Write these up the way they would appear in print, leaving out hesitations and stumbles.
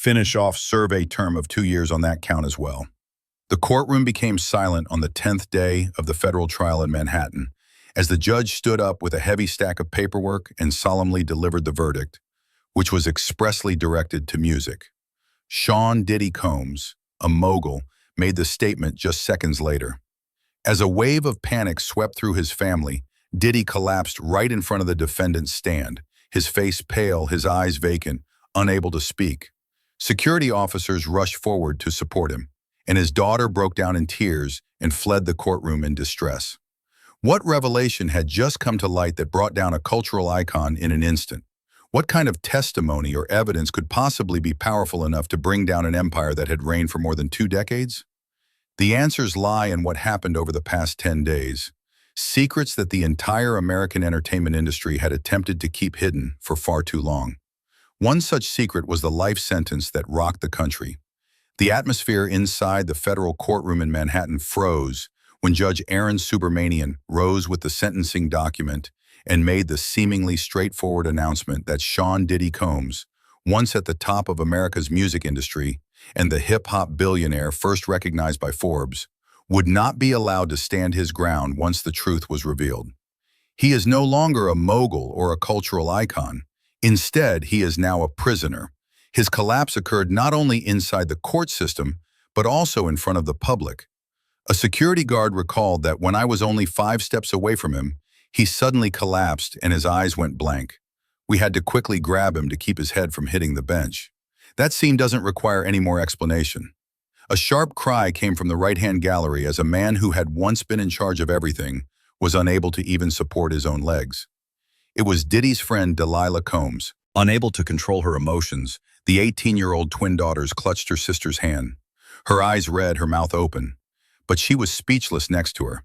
finish off survey term of 2 years on that count as well. The courtroom became silent on the 10th day of the federal trial in Manhattan, as the judge stood up with a heavy stack of paperwork and solemnly delivered the verdict, which was expressly directed to music. Sean Diddy Combs, a mogul, made the statement just seconds later. As a wave of panic swept through his family, Diddy collapsed right in front of the defendant's stand, his face pale, his eyes vacant, unable to speak. Security officers rushed forward to support him, and his daughter broke down in tears and fled the courtroom in distress. What revelation had just come to light that brought down a cultural icon in an instant? What kind of testimony or evidence could possibly be powerful enough to bring down an empire that had reigned for more than 2 decades? The answers lie in what happened over the past 10 days, secrets that the entire American entertainment industry had attempted to keep hidden for far too long. One such secret was the life sentence that rocked the country. The atmosphere inside the federal courtroom in Manhattan froze when Judge Aaron Subramanian rose with the sentencing document and made the seemingly straightforward announcement that Sean Diddy Combs, once at the top of America's music industry and the hip-hop billionaire first recognized by Forbes, would not be allowed to stand his ground once the truth was revealed. He is no longer a mogul or a cultural icon. Instead, he is now a prisoner. His collapse occurred not only inside the court system, but also in front of the public. A security guard recalled that when I was only 5 steps away from him, he suddenly collapsed and his eyes went blank. We had to quickly grab him to keep his head from hitting the bench. That scene doesn't require any more explanation. A sharp cry came from the right-hand gallery as a man who had once been in charge of everything was unable to even support his own legs. It was Diddy's friend Delilah Combs. Unable to control her emotions, the 18-year-old twin daughters clutched her sister's hand. Her eyes red, her mouth open, but she was speechless next to her.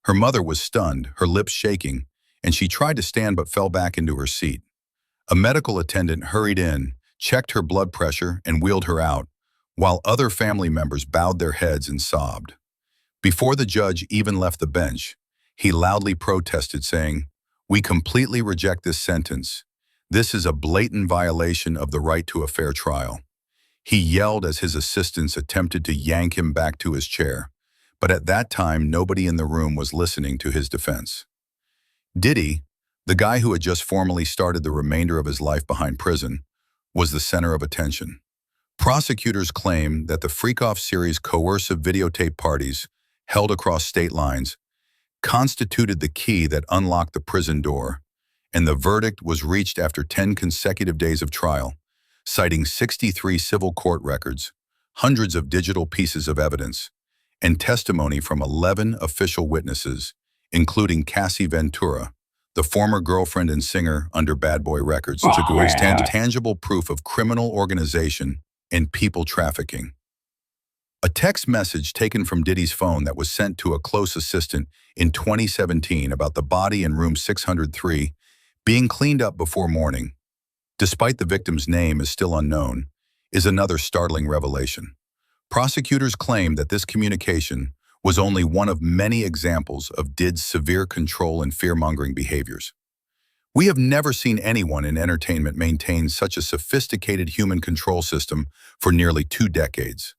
Her mother was stunned, her lips shaking, and she tried to stand but fell back into her seat. A medical attendant hurried in, checked her blood pressure, and wheeled her out, while other family members bowed their heads and sobbed. Before the judge even left the bench, he loudly protested, saying, "We completely reject this sentence. This is a blatant violation of the right to a fair trial." He yelled as his assistants attempted to yank him back to his chair, but at that time nobody in the room was listening to his defense. Diddy, the guy who had just formally started the remainder of his life behind prison, was the center of attention. Prosecutors claim that the Freakoff series coercive videotape parties, held across state lines, constituted the key that unlocked the prison door, and the verdict was reached after 10 consecutive days of trial, citing 63 civil court records, hundreds of digital pieces of evidence, and testimony from 11 official witnesses, including Cassie Ventura, the former girlfriend and singer under Bad Boy Records, to tangible proof of criminal organization and people trafficking. A text message taken from Diddy's phone that was sent to a close assistant in 2017 about the body in room 603 being cleaned up before morning, despite the victim's name is still unknown, is another startling revelation. Prosecutors claim that this communication was only one of many examples of Diddy's severe control and fear-mongering behaviors. We have never seen anyone in entertainment maintain such a sophisticated human control system for nearly 2 decades,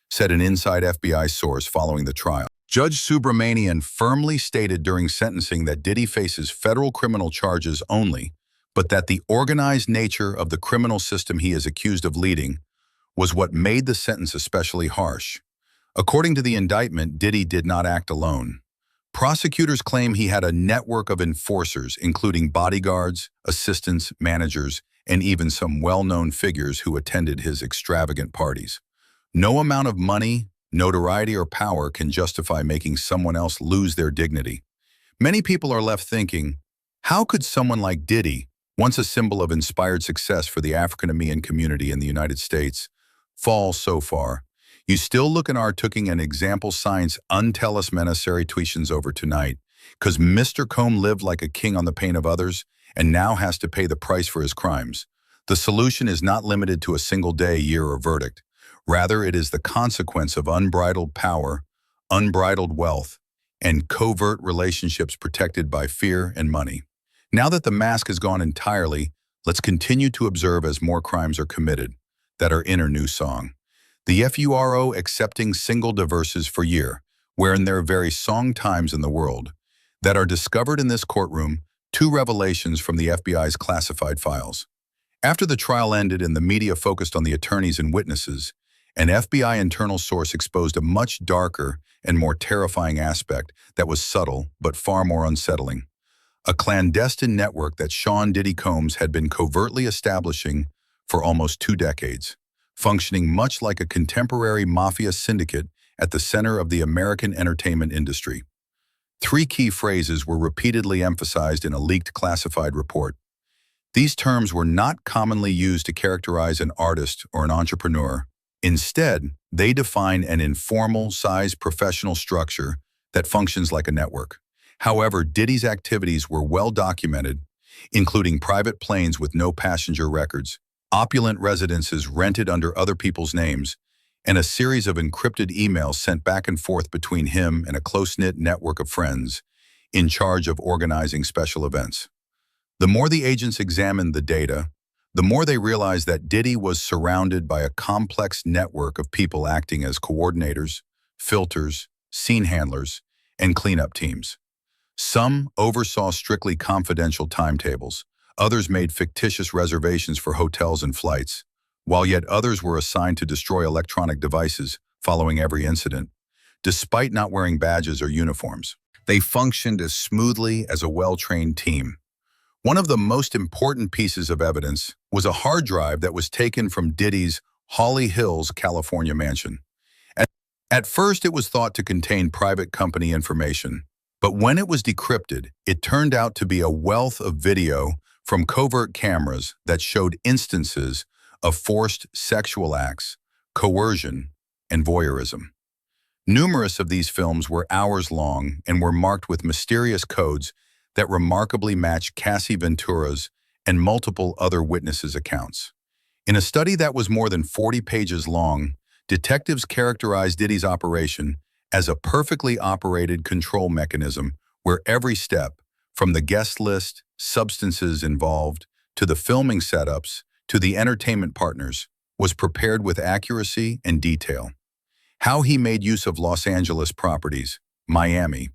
said an inside FBI source following the trial. Judge Subramanian firmly stated during sentencing that Diddy faces federal criminal charges only, but that the organized nature of the criminal system he is accused of leading was what made the sentence especially harsh. According to the indictment, Diddy did not act alone. Prosecutors claim he had a network of enforcers, including bodyguards, assistants, managers, and even some well-known figures who attended his extravagant parties. No amount of money, notoriety, or power can justify making someone else lose their dignity. Many people are left thinking, how could someone like Diddy, once a symbol of inspired success for the African-American community in the United States, fall so far? You still looking are taking an example science untell us menaceri tuitions over tonight, cause Mr. Combe lived like a king on the pain of others and now has to pay the price for his crimes. The solution is not limited to a single day, year, or verdict. Rather, it is the consequence of unbridled power, unbridled wealth, and covert relationships protected by fear and money. Now that the mask has gone entirely, let's continue to observe as more crimes are committed. that are in her new song. The FURO accepting single diverses for year, wherein there are very song times in the world, that are discovered in this courtroom, two revelations from the FBI's classified files. After the trial ended and the media focused on the attorneys and witnesses, an FBI internal source exposed a much darker and more terrifying aspect that was subtle but far more unsettling. A clandestine network that Sean Diddy Combs had been covertly establishing for almost 2 decades, functioning much like a contemporary mafia syndicate at the center of the American entertainment industry. 3 key phrases were repeatedly emphasized in a leaked classified report. These terms were not commonly used to characterize an artist or an entrepreneur. Instead, they define an informal, sized professional structure that functions like a network. However, Diddy's activities were well documented, including private planes with no passenger records, opulent residences rented under other people's names, and a series of encrypted emails sent back and forth between him and a close-knit network of friends in charge of organizing special events. The more the agents examined the data, the more they realized that Diddy was surrounded by a complex network of people acting as coordinators, filters, scene handlers, and cleanup teams. Some oversaw strictly confidential timetables, others made fictitious reservations for hotels and flights, while yet others were assigned to destroy electronic devices following every incident, despite not wearing badges or uniforms. They functioned as smoothly as a well-trained team. One of the most important pieces of evidence was a hard drive that was taken from Diddy's Holly Hills, California mansion. At first, it was thought to contain private company information, but when it was decrypted, it turned out to be a wealth of video from covert cameras that showed instances of forced sexual acts, coercion, and voyeurism. Numerous of these films were hours long and were marked with mysterious codes that remarkably matched Cassie Ventura's and multiple other witnesses' accounts. In a study that was more than 40 pages long, detectives characterized Diddy's operation as a perfectly operated control mechanism where every step, from the guest list, substances involved, to the filming setups, to the entertainment partners, was prepared with accuracy and detail. How he made use of Los Angeles properties, Miami.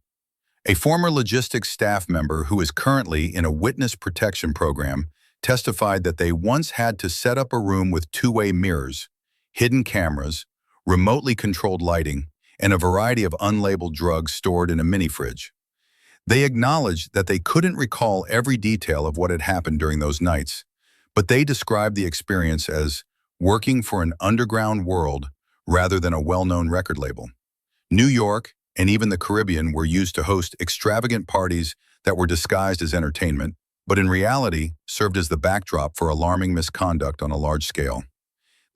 A former logistics staff member who is currently in a witness protection program testified that they once had to set up a room with 2-way mirrors, hidden cameras, remotely controlled lighting, and a variety of unlabeled drugs stored in a mini-fridge. They acknowledged that they couldn't recall every detail of what had happened during those nights, but they described the experience as working for an underground world rather than a well-known record label. New York and even the Caribbean were used to host extravagant parties that were disguised as entertainment, but in reality served as the backdrop for alarming misconduct on a large scale.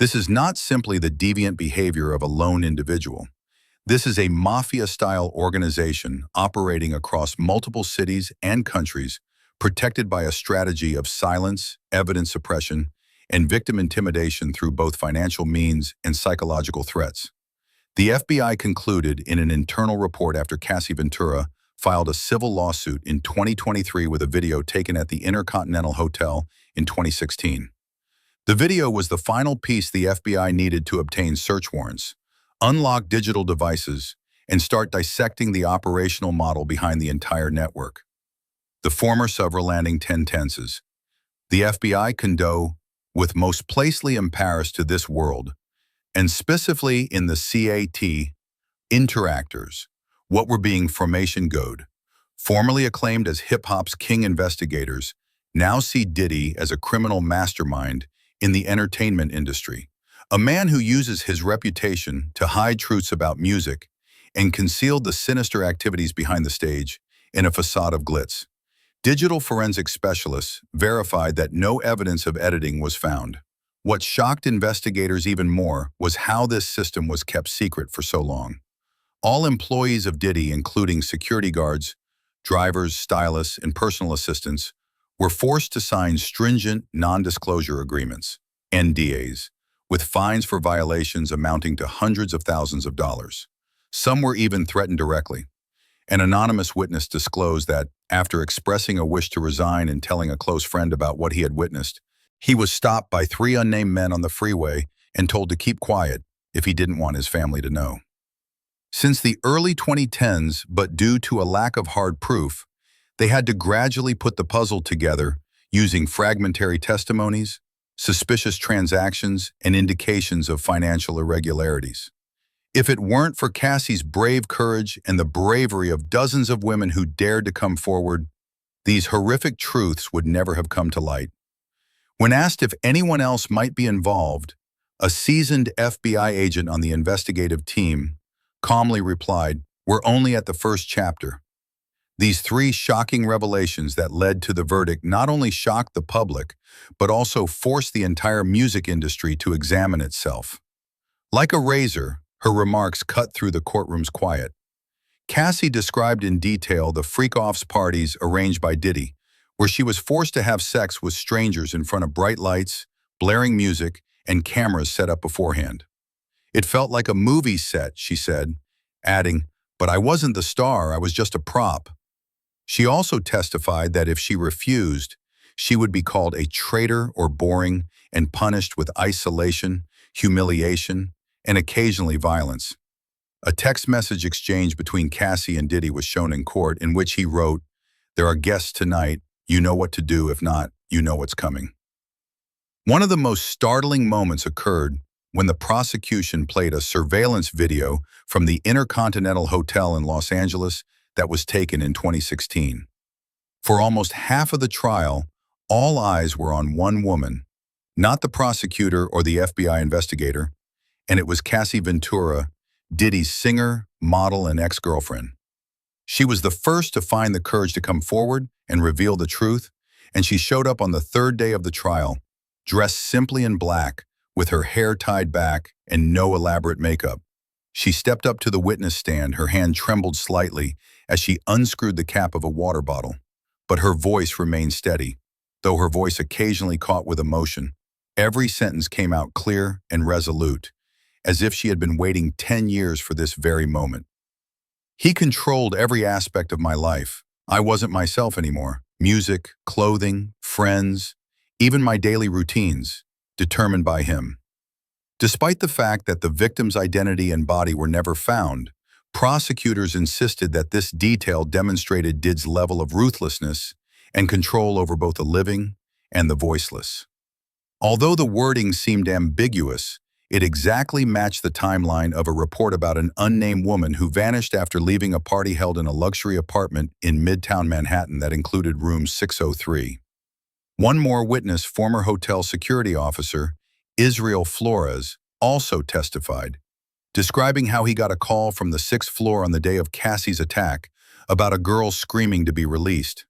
This is not simply the deviant behavior of a lone individual. This is a mafia-style organization operating across multiple cities and countries, protected by a strategy of silence, evidence suppression, and victim intimidation through both financial means and psychological threats. The FBI concluded in an internal report after Cassie Ventura filed a civil lawsuit in 2023 with a video taken at the Intercontinental Hotel in 2016. The video was the final piece the FBI needed to obtain search warrants, unlock digital devices, and start dissecting the operational model behind the entire network. The former several landing 10 tenses. The FBI condone with most placely in Paris to this world, and specifically in the CAT, interactors, what were being Formation Goad, formerly acclaimed as hip-hop's king investigators, now see Diddy as a criminal mastermind in the entertainment industry, a man who uses his reputation to hide truths about music and conceal the sinister activities behind the stage in a facade of glitz. Digital forensic specialists verified that no evidence of editing was found. What shocked investigators even more was how this system was kept secret for so long. All employees of Diddy, including security guards, drivers, stylists, and personal assistants, were forced to sign stringent non-disclosure agreements, NDAs, with fines for violations amounting to hundreds of thousands of dollars. Some were even threatened directly. An anonymous witness disclosed that, after expressing a wish to resign and telling a close friend about what he had witnessed, He was stopped by three unnamed men on the freeway and told to keep quiet if he didn't want his family to know. Since the early 2010s, but due to a lack of hard proof, they had to gradually put the puzzle together using fragmentary testimonies, suspicious transactions, and indications of financial irregularities. If it weren't for Cassie's brave courage and the bravery of dozens of women who dared to come forward, these horrific truths would never have come to light. When asked if anyone else might be involved, a seasoned FBI agent on the investigative team calmly replied, "We're only at the first chapter." These three shocking revelations that led to the verdict not only shocked the public, but also forced the entire music industry to examine itself. Like a razor, her remarks cut through the courtroom's quiet. Cassie described in detail the freak-offs parties arranged by Diddy, where she was forced to have sex with strangers in front of bright lights, blaring music, and cameras set up beforehand. "It felt like a movie set," she said, adding, "But I wasn't the star, I was just a prop." She also testified that if she refused, she would be called a traitor or boring and punished with isolation, humiliation, and occasionally violence. A text message exchange between Cassie and Diddy was shown in court in which he wrote, "There are guests tonight. You know what to do. If not, you know what's coming." One of the most startling moments occurred when the prosecution played a surveillance video from the Intercontinental Hotel in Los Angeles that was taken in 2016. For almost half of the trial, all eyes were on one woman, not the prosecutor or the FBI investigator, and it was Cassie Ventura, Diddy's singer, model, and ex-girlfriend. She was the first to find the courage to come forward and reveal the truth, and she showed up on the third day of the trial, dressed simply in black, with her hair tied back and no elaborate makeup. She stepped up to the witness stand, her hand trembled slightly as she unscrewed the cap of a water bottle, but her voice remained steady, though her voice occasionally caught with emotion. Every sentence came out clear and resolute, as if she had been waiting 10 years for this very moment. "He controlled every aspect of my life. I wasn't myself anymore. Music, clothing, friends, even my daily routines, determined by him." Despite the fact that the victim's identity and body were never found, prosecutors insisted that this detail demonstrated Diddy's level of ruthlessness and control over both the living and the voiceless. Although the wording seemed ambiguous, it exactly matched the timeline of a report about an unnamed woman who vanished after leaving a party held in a luxury apartment in Midtown Manhattan that included room 603. One more witness, former hotel security officer Israel Flores, also testified, describing how he got a call from the 6th floor on the day of Cassie's attack about a girl screaming to be released.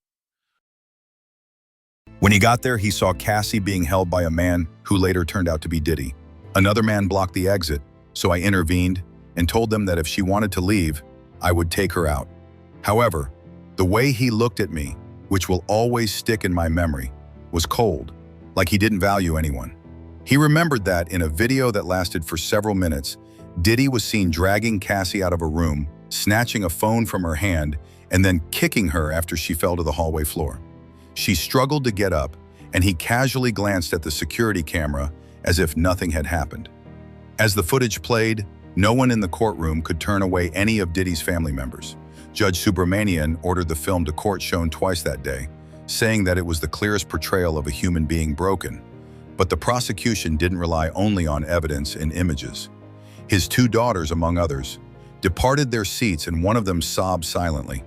When he got there, he saw Cassie being held by a man who later turned out to be Diddy. Another man blocked the exit, so I intervened and told them that if she wanted to leave, I would take her out. However, the way he looked at me, which will always stick in my memory, was cold, like he didn't value anyone. He remembered that in a video that lasted for several minutes, Diddy was seen dragging Cassie out of a room, snatching a phone from her hand, and then kicking her after she fell to the hallway floor. She struggled to get up, and he casually glanced at the security camera as if nothing had happened. As the footage played, no one in the courtroom could turn away any of Diddy's family members. Judge Subramanian ordered the film to court shown twice that day, saying that it was the clearest portrayal of a human being broken. But the prosecution didn't rely only on evidence and images. His two daughters, among others, departed their seats and one of them sobbed silently.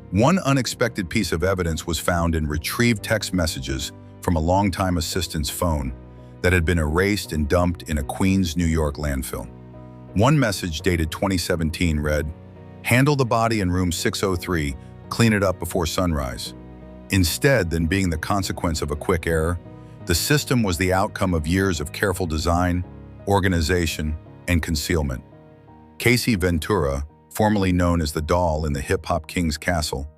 One unexpected piece of evidence was found in retrieved text messages from a longtime assistant's phone that had been erased and dumped in a Queens, New York landfill. One message dated 2017 read, "Handle the body in room 603, clean it up before sunrise." Instead than being the consequence of a quick error, the system was the outcome of years of careful design, organization, and concealment. Cassie Ventura, formerly known as the doll in the hip-hop king's castle,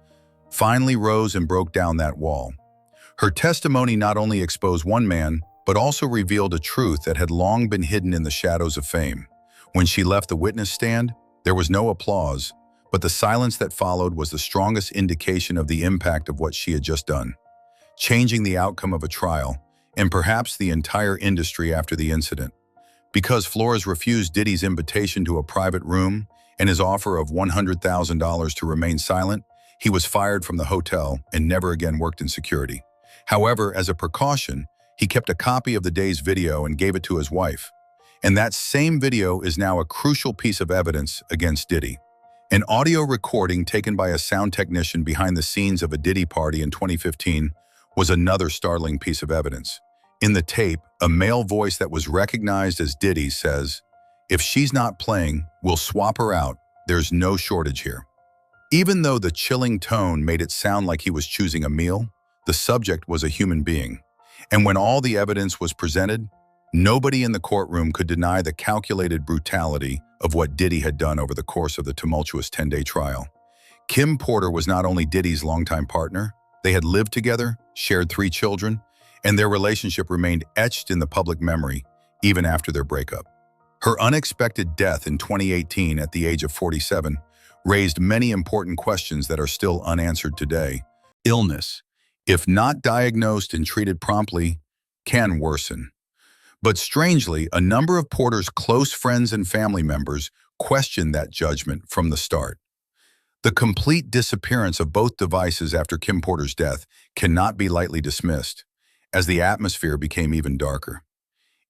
finally rose and broke down that wall. Her testimony not only exposed one man, but also revealed a truth that had long been hidden in the shadows of fame. When she left the witness stand, there was no applause, but the silence that followed was the strongest indication of the impact of what she had just done. Changing the outcome of a trial, and perhaps the entire industry after the incident. Because Flores refused Diddy's invitation to a private room and his offer of $100,000 to remain silent, he was fired from the hotel and never again worked in security. However, as a precaution, he kept a copy of the day's video and gave it to his wife. And that same video is now a crucial piece of evidence against Diddy. An audio recording taken by a sound technician behind the scenes of a Diddy party in 2015 was another startling piece of evidence. In the tape, a male voice that was recognized as Diddy says, "If she's not playing, we'll swap her out. There's no shortage here." Even though the chilling tone made it sound like he was choosing a meal, the subject was a human being. And when all the evidence was presented, nobody in the courtroom could deny the calculated brutality of what Diddy had done over the course of the tumultuous 10-day trial. Kim Porter was not only Diddy's longtime partner, they had lived together, shared 3 children, and their relationship remained etched in the public memory even after their breakup. Her unexpected death in 2018 at the age of 47 raised many important questions that are still unanswered today. Illness, if not diagnosed and treated promptly, can worsen. But strangely, a number of Porter's close friends and family members questioned that judgment from the start. The complete disappearance of both devices after Kim Porter's death cannot be lightly dismissed, as the atmosphere became even darker.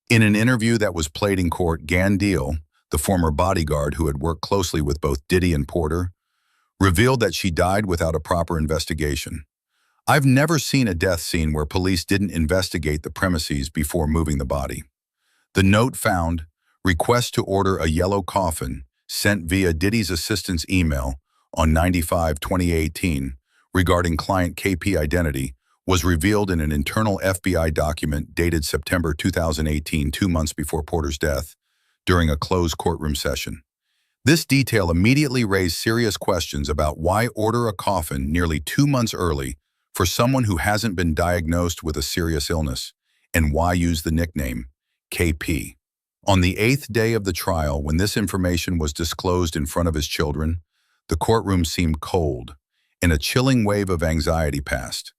In an interview that was played in court, Gan Deal, the former bodyguard who had worked closely with both Diddy and Porter, revealed that she died without a proper investigation. "I've never seen a death scene where police didn't investigate the premises before moving the body." The note found, "Request to order a yellow coffin," sent via Diddy's assistant's email on 9/5/2018 regarding client KP identity, was revealed in an internal FBI document dated September 2018, 2 months before Porter's death, during a closed courtroom session. This detail immediately raised serious questions about why order a coffin nearly 2 months early for someone who hasn't been diagnosed with a serious illness, and why use the nickname KP. On the 8th day of the trial, when this information was disclosed in front of his children, the courtroom seemed cold, and a chilling wave of anxiety passed.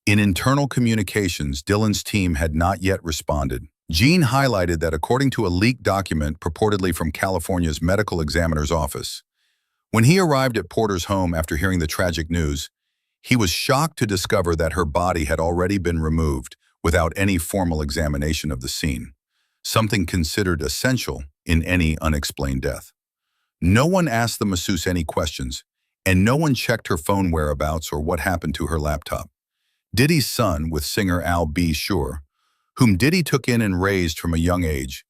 In internal communications, Dylan's team had not yet responded. Gene highlighted that according to a leaked document purportedly from California's medical examiner's office, when he arrived at Porter's home after hearing the tragic news, he was shocked to discover that her body had already been removed without any formal examination of the scene, something considered essential in any unexplained death. No one asked the masseuse any questions, and no one checked her phone whereabouts or what happened to her laptop. Diddy's son, with singer Al B. Sure, whom Diddy took in and raised from a young age,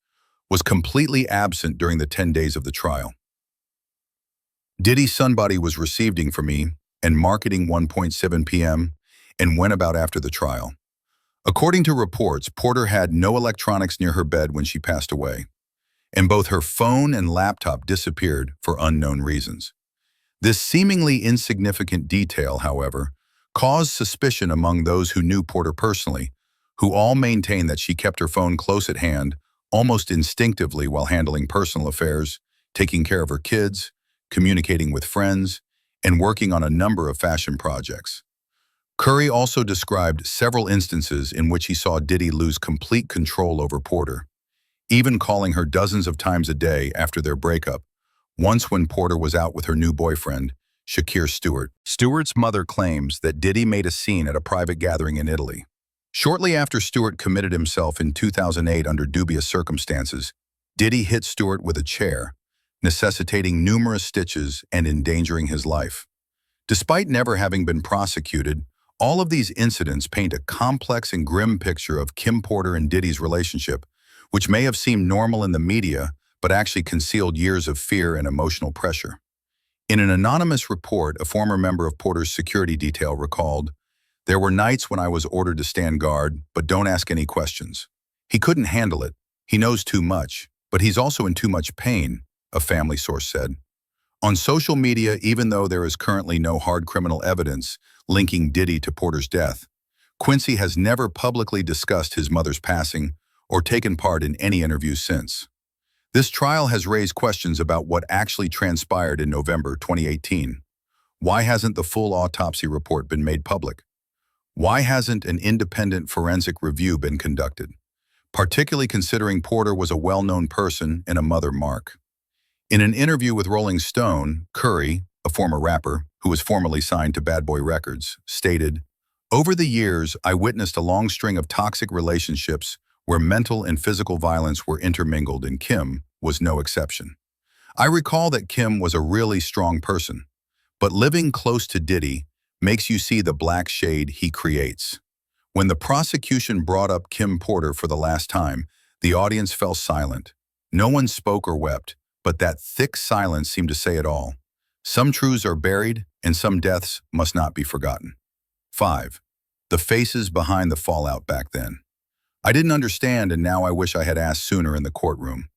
was completely absent during the 10 days of the trial. "Diddy's son body was receiving for me and marketing 1:07 p.m. and went about after the trial." According to reports, Porter had no electronics near her bed when she passed away, and both her phone and laptop disappeared for unknown reasons. This seemingly insignificant detail, however, caused suspicion among those who knew Porter personally, who all maintained that she kept her phone close at hand, almost instinctively while handling personal affairs, taking care of her kids, communicating with friends, and working on a number of fashion projects. Curry also described several instances in which he saw Diddy lose complete control over Porter, even calling her dozens of times a day after their breakup, once when Porter was out with her new boyfriend, Shakir Stewart. Stewart's mother claims that Diddy made a scene at a private gathering in Italy. Shortly after Stewart committed himself in 2008 under dubious circumstances, Diddy hit Stewart with a chair, necessitating numerous stitches and endangering his life. Despite never having been prosecuted, all of these incidents paint a complex and grim picture of Kim Porter and Diddy's relationship, which may have seemed normal in the media, but actually concealed years of fear and emotional pressure. In an anonymous report, a former member of Porter's security detail recalled, "There were nights when I was ordered to stand guard, but don't ask any questions. He couldn't handle it. He knows too much, but he's also in too much pain," a family source said. On social media, even though there is currently no hard criminal evidence linking Diddy to Porter's death, Quincy has never publicly discussed his mother's passing or taken part in any interviews since. This trial has raised questions about what actually transpired in November 2018. Why hasn't the full autopsy report been made public? Why hasn't an independent forensic review been conducted? Particularly considering Porter was a well-known person and a mother mark. In an interview with Rolling Stone, Curry, a former rapper who was formerly signed to Bad Boy Records, stated, "Over the years, I witnessed a long string of toxic relationships where mental and physical violence were intermingled, and Kim was no exception. I recall that Kim was a really strong person, but living close to Diddy makes you see the black shade he creates." When the prosecution brought up Kim Porter for the last time, the audience fell silent. No one spoke or wept, but that thick silence seemed to say it all. Some truths are buried, and some deaths must not be forgotten. 5. The faces behind the fallout back then. I didn't understand, and now I wish I had asked sooner in the courtroom.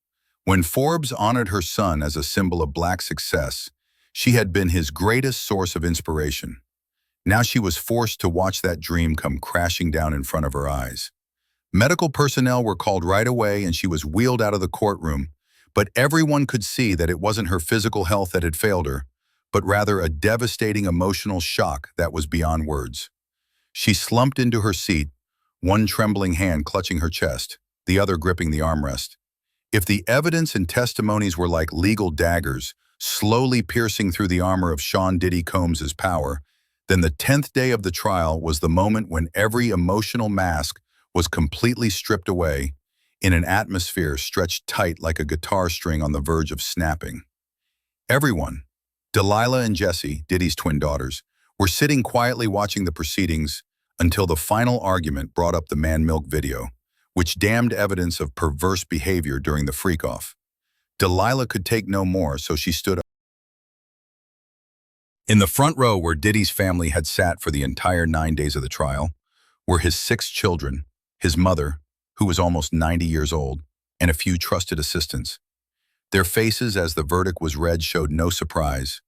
When Forbes honored her son as a symbol of black success, she had been his greatest source of inspiration. Now she was forced to watch that dream come crashing down in front of her eyes. Medical personnel were called right away and she was wheeled out of the courtroom, but everyone could see that it wasn't her physical health that had failed her, but rather a devastating emotional shock that was beyond words. She slumped into her seat, one trembling hand clutching her chest, the other gripping the armrest. If the evidence and testimonies were like legal daggers, slowly piercing through the armor of Sean Diddy Combs' power, then the 10th day of the trial was the moment when every emotional mask was completely stripped away in an atmosphere stretched tight like a guitar string on the verge of snapping. Everyone, Delilah and Jessie, Diddy's twin daughters, were sitting quietly watching the proceedings until the final argument brought up the Man Milk video, which damned evidence of perverse behavior during the freak-off. Delilah could take no more, so she stood up. In the front row where Diddy's family had sat for the entire 9 days of the trial were his 6 children, his mother, who was almost 90 years old, and a few trusted assistants. Their faces as the verdict was read showed no surprise.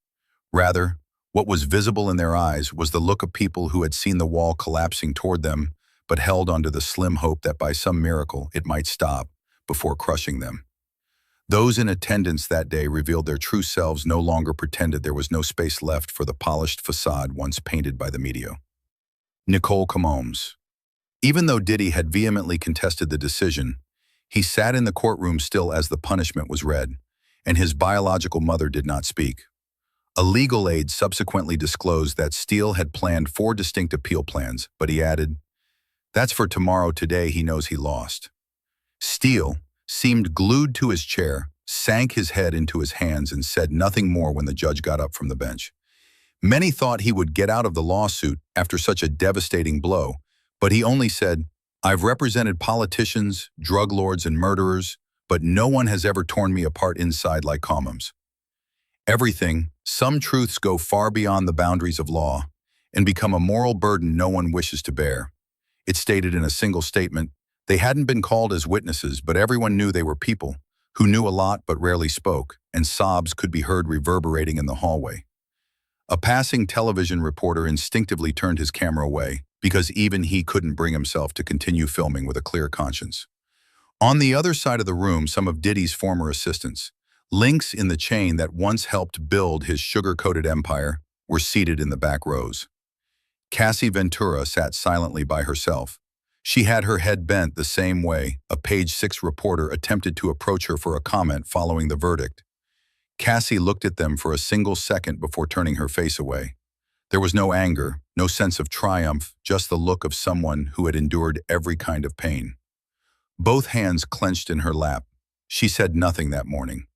Rather, what was visible in their eyes was the look of people who had seen the wall collapsing toward them but held onto the slim hope that by some miracle it might stop before crushing them. Those in attendance that day revealed their true selves, no longer pretended there was no space left for the polished facade once painted by the media. Nicole Combs. Even though Diddy had vehemently contested the decision, he sat in the courtroom still as the punishment was read, and his biological mother did not speak. A legal aide subsequently disclosed that Steele had planned 4 distinct appeal plans, but he added, "That's for tomorrow. Today he knows he lost." Steele seemed glued to his chair, sank his head into his hands, and said nothing more when the judge got up from the bench. Many thought he would get out of the lawsuit after such a devastating blow, but he only said, "I've represented politicians, drug lords, and murderers, but no one has ever torn me apart inside like Combs. Everything, some truths go far beyond the boundaries of law and become a moral burden no one wishes to bear." It stated in a single statement, they hadn't been called as witnesses, but everyone knew they were people who knew a lot but rarely spoke, and sobs could be heard reverberating in the hallway. A passing television reporter instinctively turned his camera away because even he couldn't bring himself to continue filming with a clear conscience. On the other side of the room, some of Diddy's former assistants, links in the chain that once helped build his sugar-coated empire, were seated in the back rows. Cassie Ventura sat silently by herself. She had her head bent the same way a Page 6 reporter attempted to approach her for a comment following the verdict. Cassie looked at them for a single second before turning her face away. There was no anger, no sense of triumph, just the look of someone who had endured every kind of pain. Both hands clenched in her lap. She said nothing that morning.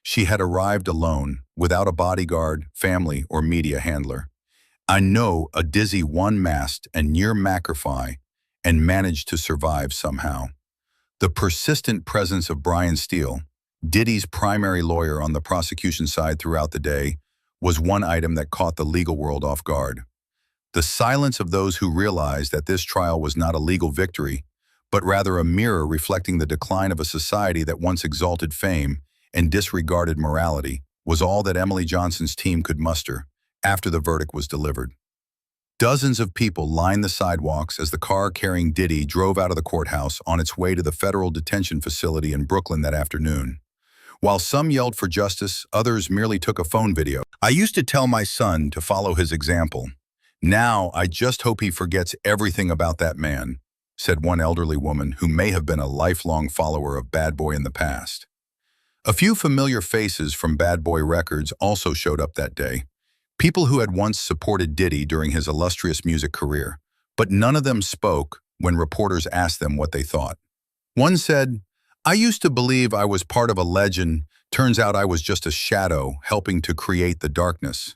She had arrived alone, without a bodyguard, family, or media handler. I know a dizzy one-masked and near Macrify and managed to survive somehow. The persistent presence of Brian Steele, Diddy's primary lawyer on the prosecution side throughout the day, was one item that caught the legal world off guard. The silence of those who realized that this trial was not a legal victory, but rather a mirror reflecting the decline of a society that once exalted fame and disregarded morality, was all that Emily Johnson's team could muster after the verdict was delivered. Dozens of people lined the sidewalks as the car carrying Diddy drove out of the courthouse on its way to the federal detention facility in Brooklyn that afternoon. While some yelled for justice, others merely took a phone video. I used to tell my son to follow his example. "Now, I just hope he forgets everything about that man," said one elderly woman who may have been a lifelong follower of Bad Boy in the past. A few familiar faces from Bad Boy Records also showed up that day. People who had once supported Diddy during his illustrious music career, but none of them spoke when reporters asked them what they thought. One said, "I used to believe I was part of a legend. Turns out I was just a shadow helping to create the darkness."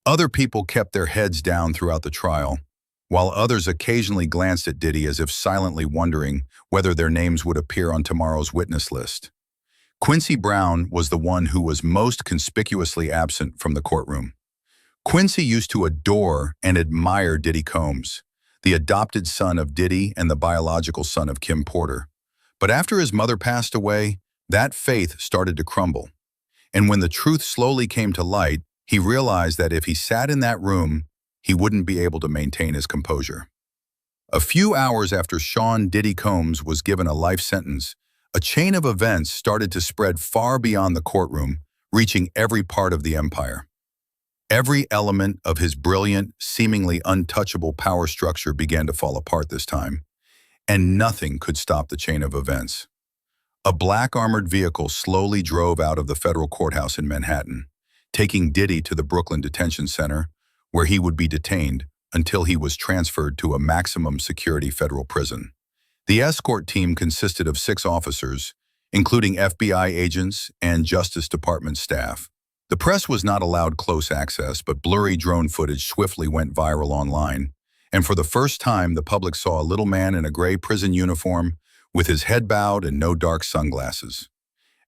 Other people kept their heads down throughout the trial, while others occasionally glanced at Diddy as if silently wondering whether their names would appear on tomorrow's witness list. Quincy Brown was the one who was most conspicuously absent from the courtroom. Quincy used to adore and admire Diddy Combs, the adopted son of Diddy and the biological son of Kim Porter. But after his mother passed away, that faith started to crumble. And when the truth slowly came to light, he realized that if he sat in that room, he wouldn't be able to maintain his composure. A few hours after Sean Diddy Combs was given a life sentence, a chain of events started to spread far beyond the courtroom, reaching every part of the empire. Every element of his brilliant, seemingly untouchable power structure began to fall apart this time, and nothing could stop the chain of events. A black armored vehicle slowly drove out of the federal courthouse in Manhattan, taking Diddy to the Brooklyn Detention Center, where he would be detained until he was transferred to a maximum security federal prison. The escort team consisted of 6 officers, including FBI agents and Justice Department staff. The press was not allowed close access, but blurry drone footage swiftly went viral online, and for the first time the public saw a little man in a gray prison uniform with his head bowed and no dark sunglasses.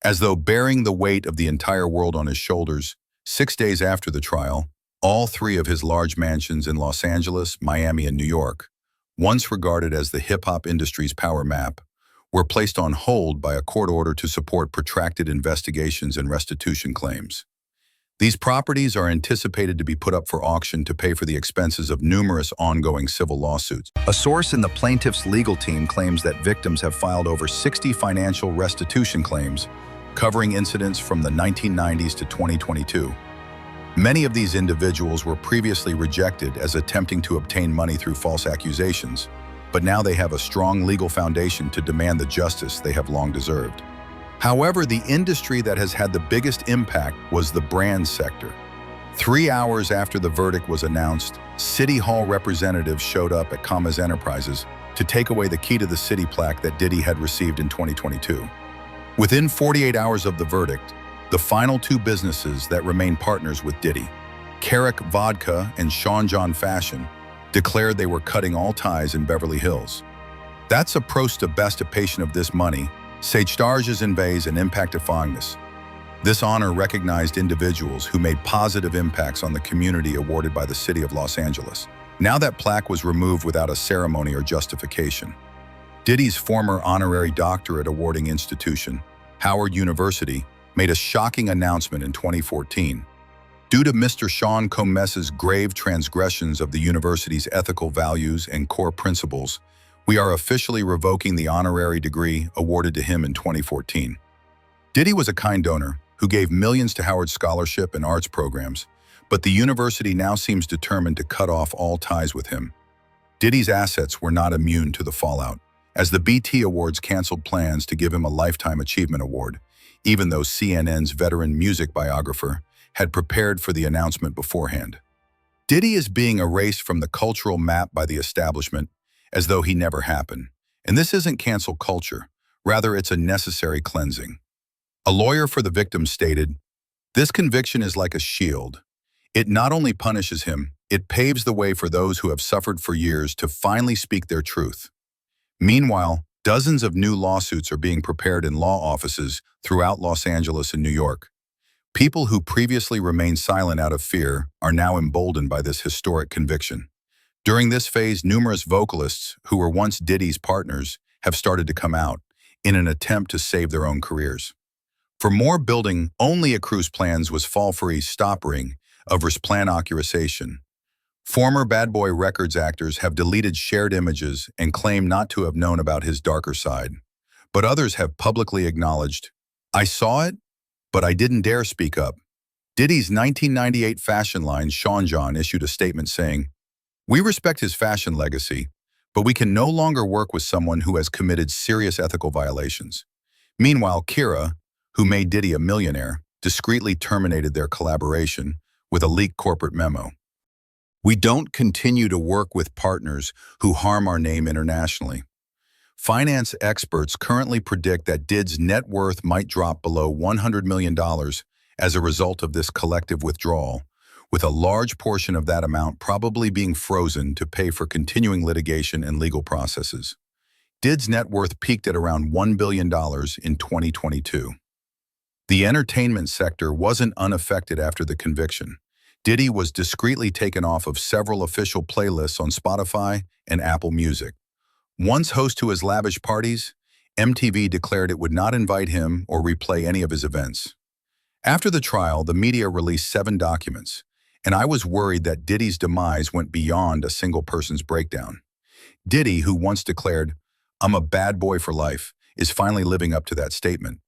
As though bearing the weight of the entire world on his shoulders, 6 days after the trial, all 3 of his large mansions in Los Angeles, Miami, and New York, once regarded as the hip-hop industry's power map, were placed on hold by a court order to support protracted investigations and restitution claims. These properties are anticipated to be put up for auction to pay for the expenses of numerous ongoing civil lawsuits. A source in the plaintiff's legal team claims that victims have filed over 60 financial restitution claims, covering incidents from the 1990s to 2022. Many of these individuals were previously rejected as attempting to obtain money through false accusations, but now they have a strong legal foundation to demand the justice they have long deserved. However, the industry that has had the biggest impact was the brand sector. 3 hours after the verdict was announced, City Hall representatives showed up at Commas Enterprises to take away the key to the city plaque that Diddy had received in 2022. Within 48 hours of the verdict, the final 2 businesses that remained partners with Diddy, Carrick Vodka and Sean John Fashion, declared they were cutting all ties in Beverly Hills. That's a prost of bestipation of this money, Sejtarges Invays and Impact of Fongness. This honor recognized individuals who made positive impacts on the community awarded by the city of Los Angeles. Now that plaque was removed without a ceremony or justification. Diddy's former honorary doctorate awarding institution, Howard University, made a shocking announcement in 2014. Due to Mr. Sean Combs's grave transgressions of the university's ethical values and core principles, we are officially revoking the honorary degree awarded to him in 2014. Diddy was a kind donor who gave millions to Howard's scholarship and arts programs, but the university now seems determined to cut off all ties with him. Diddy's assets were not immune to the fallout, as the BT Awards canceled plans to give him a Lifetime Achievement Award, even though CNN's veteran music biographer had prepared for the announcement beforehand. Diddy is being erased from the cultural map by the establishment as though he never happened. And this isn't cancel culture, rather it's a necessary cleansing. A lawyer for the victim stated, "This conviction is like a shield. It not only punishes him, it paves the way for those who have suffered for years to finally speak their truth." Meanwhile, dozens of new lawsuits are being prepared in law offices throughout Los Angeles and New York. People who previously remained silent out of fear are now emboldened by this historic conviction. During this phase, numerous vocalists who were once Diddy's partners have started to come out in an attempt to save their own careers. For more building, only a cruise plans was fall free stoppering of plan accusation. Former Bad Boy Records actors have deleted shared images and claim not to have known about his darker side. But others have publicly acknowledged, "I saw it, but I didn't dare speak up." Diddy's 1998 fashion line, Sean John, issued a statement saying, "We respect his fashion legacy, but we can no longer work with someone who has committed serious ethical violations." Meanwhile, Kira, who made Diddy a millionaire, discreetly terminated their collaboration with a leaked corporate memo. "We don't continue to work with partners who harm our name internationally." Finance experts currently predict that Diddy's net worth might drop below $100 million as a result of this collective withdrawal, with a large portion of that amount probably being frozen to pay for continuing litigation and legal processes. Diddy's net worth peaked at around $1 billion in 2022. The entertainment sector wasn't unaffected after the conviction. Diddy was discreetly taken off of several official playlists on Spotify and Apple Music. Once host to his lavish parties, MTV declared it would not invite him or replay any of his events. After the trial, the media released 7 documents, and I was worried that Diddy's demise went beyond a single person's breakdown. Diddy, who once declared, "I'm a bad boy for life," is finally living up to that statement.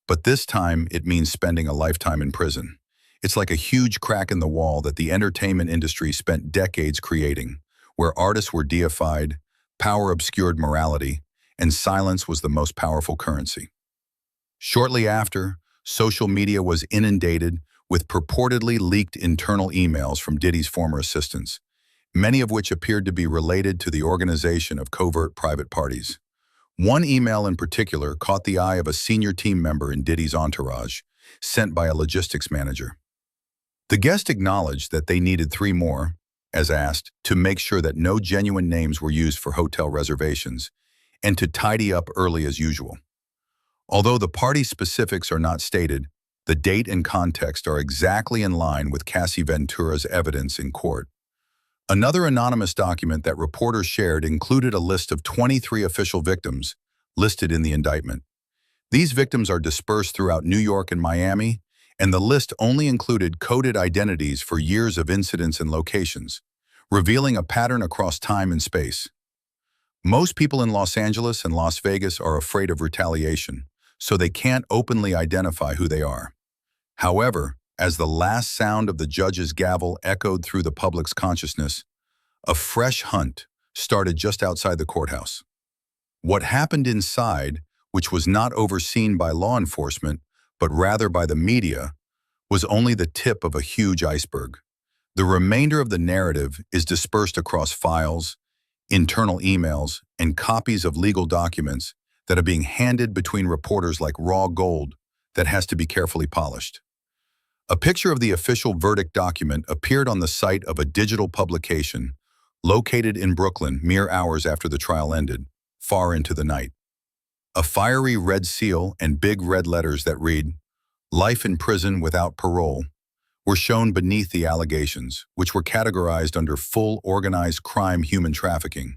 But this time, it means spending a lifetime in prison. It's like a huge crack in the wall that the entertainment industry spent decades creating, where artists were deified, power obscured morality, and silence was the most powerful currency. Shortly after, social media was inundated with purportedly leaked internal emails from Diddy's former assistants, many of which appeared to be related to the organization of covert private parties. One email in particular caught the eye of a senior team member in Diddy's entourage, sent by a logistics manager. The guest acknowledged that they needed 3 more, as asked, to make sure that no genuine names were used for hotel reservations, and to tidy up early as usual. Although the party specifics are not stated, the date and context are exactly in line with Cassie Ventura's evidence in court. Another anonymous document that reporters shared included a list of 23 official victims listed in the indictment. These victims are dispersed throughout New York and Miami, and the list only included coded identities for years of incidents and locations, revealing a pattern across time and space. Most people in Los Angeles and Las Vegas are afraid of retaliation, so they can't openly identify who they are. However, as the last sound of the judge's gavel echoed through the public's consciousness, a fresh hunt started just outside the courthouse. What happened inside, which was not overseen by law enforcement, but rather by the media, was only the tip of a huge iceberg. The remainder of the narrative is dispersed across files, internal emails, and copies of legal documents that are being handed between reporters like raw gold that has to be carefully polished. A picture of the official verdict document appeared on the site of a digital publication located in Brooklyn mere hours after the trial ended, far into the night. A fiery red seal and big red letters that read, "Life in prison without parole," were shown beneath the allegations, which were categorized under full organized crime human trafficking.